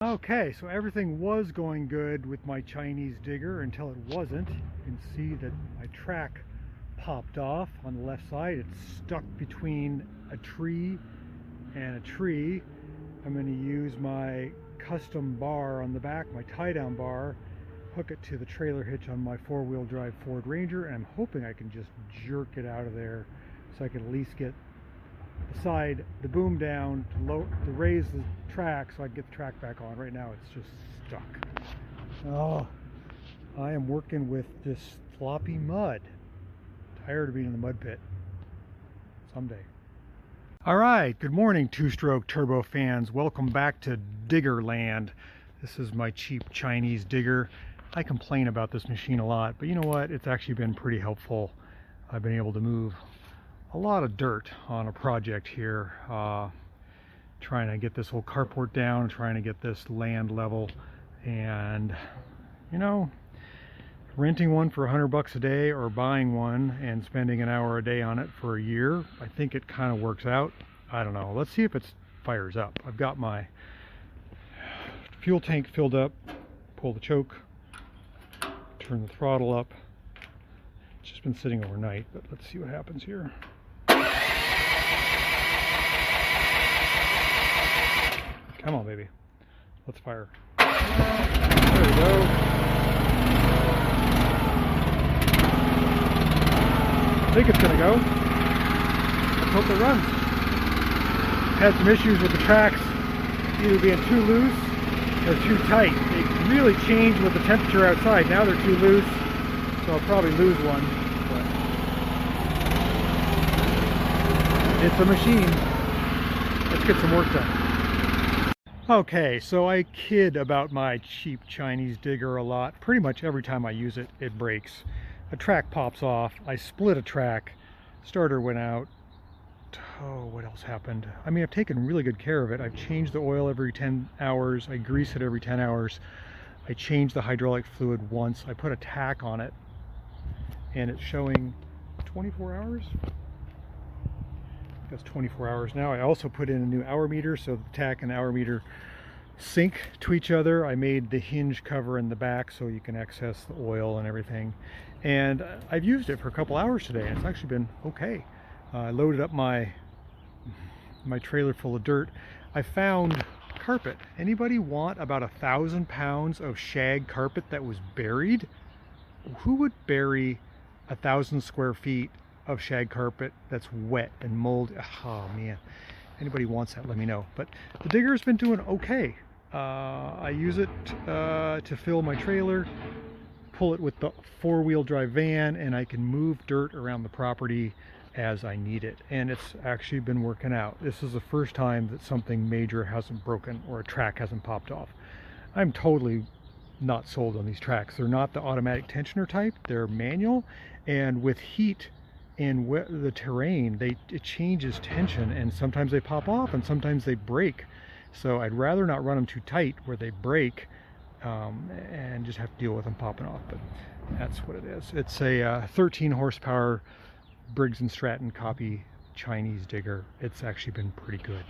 Okay, so everything was going good with my Chinese digger until it wasn't. You can see that my track popped off on the left side. It's stuck between a tree and a tree. I'm going to use my custom bar on the back, my tie-down bar, hook it to the trailer hitch on my four-wheel drive Ford Ranger, and I'm hoping I can just jerk it out of there so I can at least get the boom down to raise the track so I can get the track back on. Right now it's just stuck. Oh, I am working with this floppy mud. Tired of being in the mud pit. Someday. Alright, good morning two-stroke turbo fans. Welcome back to Diggerland. This is my cheap Chinese digger. I complain about this machine a lot, but you know what? It's actually been pretty helpful. I've been able to move a lot of dirt on a project here, trying to get this whole carport down, trying to get this land level, and you know, renting one for $100 a day or buying one and spending an hour a day on it for a year, I think it kind of works out. I don't know. Let's see if it fires up. I've got my fuel tank filled up. Pull the choke, turn the throttle up. It's just been sitting overnight, but let's see what happens here. Come on, baby. Let's fire. There we go. I think it's going to go. Let's hope it runs. Had some issues with the tracks either being too loose or too tight. They really change with the temperature outside. Now they're too loose, so I'll probably lose one. But it's a machine. Let's get some work done. Okay, so I kid about my cheap Chinese digger a lot. Pretty much every time I use it, it breaks. A track pops off, I split a track, starter went out. Oh, what else happened? I mean, I've taken really good care of it. I've changed the oil every 10 hours, I grease it every 10 hours. I changed the hydraulic fluid once. I put a tack on it, and it's showing 24 hours. That's 24 hours now. I also put in a new hour meter, so the tack and the hour meter sync to each other. I made the hinge cover in the back so you can access the oil and everything. And I've used it for a couple hours today, and it's actually been okay. I loaded up my trailer full of dirt. I found carpet. Anybody want about 1,000 pounds of shag carpet that was buried? Who would bury 1,000 square feet of shag carpet that's wet and mold? Oh man, anybody wants that, let me know. But the digger's been doing okay. I use it to fill my trailer, pull it with the four-wheel drive van, and I can move dirt around the property as I need it, and it's actually been working out. This is the first time that something major hasn't broken or a track hasn't popped off. I'm totally not sold on these tracks. They're not the automatic tensioner type, they're manual, and with heat and the terrain, it changes tension, and sometimes they pop off and sometimes they break. So I'd rather not run them too tight where they break and just have to deal with them popping off. But that's what it is. It's a 13 horsepower Briggs & Stratton copy Chinese digger. It's actually been pretty good.